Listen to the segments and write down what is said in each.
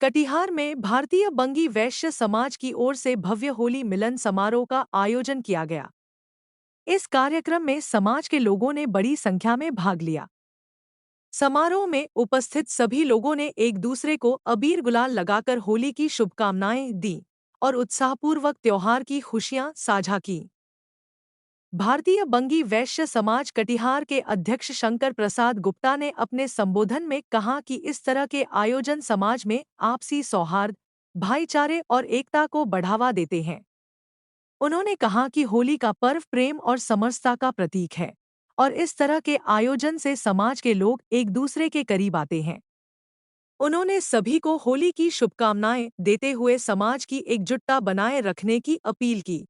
कटिहार में भारतीय बंगी वैश्य समाज की ओर से भव्य होली मिलन समारोह का आयोजन किया गया। इस कार्यक्रम में समाज के लोगों ने बड़ी संख्या में भाग लिया। समारोह में उपस्थित सभी लोगों ने एक दूसरे को अबीर गुलाल लगाकर होली की शुभकामनाएं दी और उत्साहपूर्वक त्योहार की खुशियां साझा की। भारतीय बंगी वैश्य समाज कटिहार के अध्यक्ष शंकर प्रसाद गुप्ता ने अपने संबोधन में कहा कि इस तरह के आयोजन समाज में आपसी सौहार्द, भाईचारे और एकता को बढ़ावा देते हैं। उन्होंने कहा कि होली का पर्व प्रेम और समरसता का प्रतीक है और इस तरह के आयोजन से समाज के लोग एक दूसरे के करीब आते हैं। उन्होंने सभी को होली की शुभकामनाएं देते हुए समाज की एकजुटता बनाए रखने की अपील की।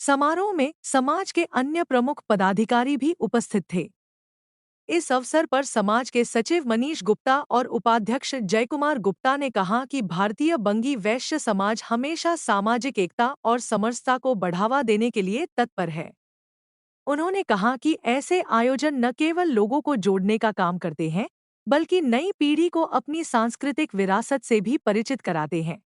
समारोह में समाज के अन्य प्रमुख पदाधिकारी भी उपस्थित थे। इस अवसर पर समाज के सचिव मनीष गुप्ता और उपाध्यक्ष जयकुमार गुप्ता ने कहा कि भारतीय बंगी वैश्य समाज हमेशा सामाजिक एकता और समरसता को बढ़ावा देने के लिए तत्पर है। उन्होंने कहा कि ऐसे आयोजन न केवल लोगों को जोड़ने का काम करते हैं, बल्कि नई पीढ़ी को अपनी सांस्कृतिक विरासत से भी परिचित कराते हैं।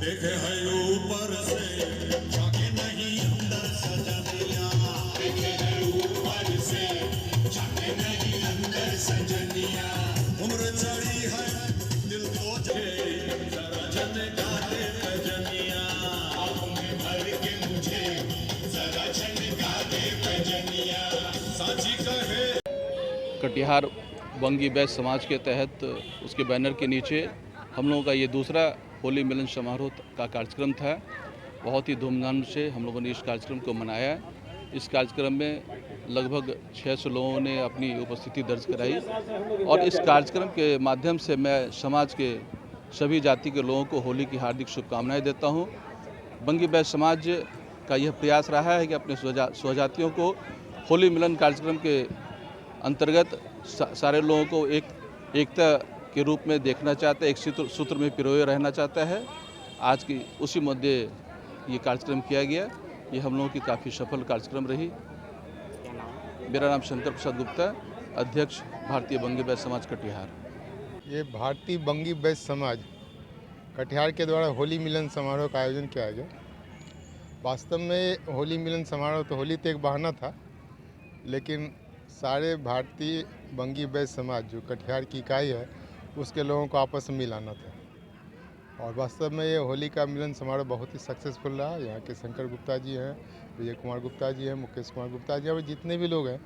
देखे है ऊपर से जाके नहीं अंदर सजनिया, देखे है ऊपर से जाके नहीं अंदर सजनिया, उम्र चढ़ी है दिल को जरा झनका दे सजनिया, आंखों में भर के मुझे जरा झनका दे सजनिया, साची कहे। कटिहार बंगी वैश्य समाज के तहत उसके बैनर के नीचे हम लोगों का ये दूसरा होली मिलन समारोह का कार्यक्रम था। बहुत ही धूमधाम से हम लोगों ने इस कार्यक्रम को मनाया। इस कार्यक्रम में लगभग 600 लोगों ने अपनी उपस्थिति दर्ज कराई और इस कार्यक्रम के माध्यम से मैं समाज के सभी जाति के लोगों को होली की हार्दिक शुभकामनाएं देता हूं। बंगी वैश्य समाज का यह प्रयास रहा है कि अपने स्वजातियों को होली मिलन कार्यक्रम के अंतर्गत सारे लोगों को एकता के रूप में देखना चाहता है, एक सूत्र में पिरोए रहना चाहता है। आज की उसी मुद्दे ये कार्यक्रम किया गया। ये हम लोगों की काफ़ी सफल कार्यक्रम रही। मेरा नाम शंकर प्रसाद गुप्ता, अध्यक्ष भारतीय बंगी वैश्य समाज कटिहार। ये भारतीय बंगी वैश्य समाज कटिहार के द्वारा होली मिलन समारोह का आयोजन किया गया। वास्तव में होली मिलन समारोह तो होली तो एक बहाना था, लेकिन सारे भारतीय बंगी वैश्य समाज जो कटिहार की इकाई है उसके लोगों को आपस में मिलाना था। और वास्तव में ये होली का मिलन समारोह बहुत ही सक्सेसफुल रहा। यहाँ के शंकर गुप्ता जी हैं, विजय कुमार गुप्ता जी हैं, मुकेश कुमार गुप्ता जी और जितने भी लोग हैं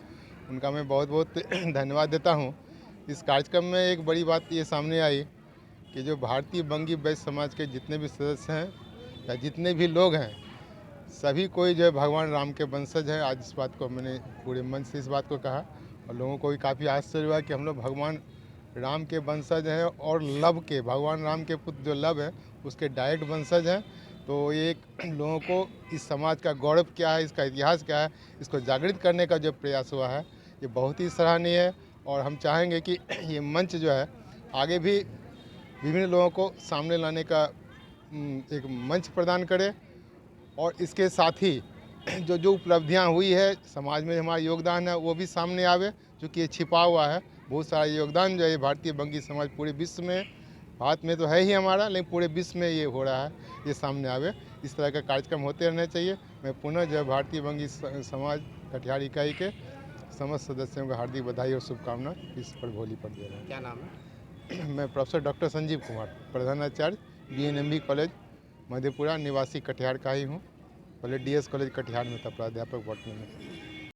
उनका मैं बहुत बहुत धन्यवाद देता हूँ। इस कार्यक्रम में एक बड़ी बात ये सामने आई कि जो भारतीय बंगी वैश्य समाज के जितने भी सदस्य हैं या जितने भी लोग हैं, सभी कोई जो है भगवान राम के वंशज हैं। आज इस बात को मैंने पूरे मन से इस बात को कहा और लोगों को भी काफ़ी आश्चर्य हुआ कि हम लोग भगवान राम के वंशज हैं और लव के, भगवान राम के पुत्र जो लव है उसके डायरेक्ट वंशज हैं। तो ये एक लोगों को इस समाज का गौरव क्या है, इसका इतिहास क्या है, इसको जागृत करने का जो प्रयास हुआ है ये बहुत ही सराहनीय है। और हम चाहेंगे कि ये मंच जो है आगे भी विभिन्न लोगों को सामने लाने का एक मंच प्रदान करे और इसके साथ ही जो उपलब्धियां हुई है समाज में हमारा योगदान है वो भी सामने आवे, क्योंकि ये छिपा हुआ है। बहुत सारा योगदान जो है भारतीय बंगी समाज पूरे विश्व में, भारत में तो है ही हमारा, लेकिन पूरे विश्व में ये हो रहा है, ये सामने आवे। इस तरह का कार्यक्रम होते रहने चाहिए। मैं पुनः जो है भारतीय बंगी समाज कटिहार इकाई के समस्त सदस्यों को हार्दिक बधाई और शुभकामना इस पर होली पर दे रहा हूँ। क्या नाम है? मैं प्रोफेसर डॉक्टर संजीव कुमार, प्रधानाचार्य BNMB कॉलेज मधेपुरा, निवासी कटिहार का ही हूँ। पहले DS कॉलेज कटिहार में था प्राध्यापक बॉटनी में।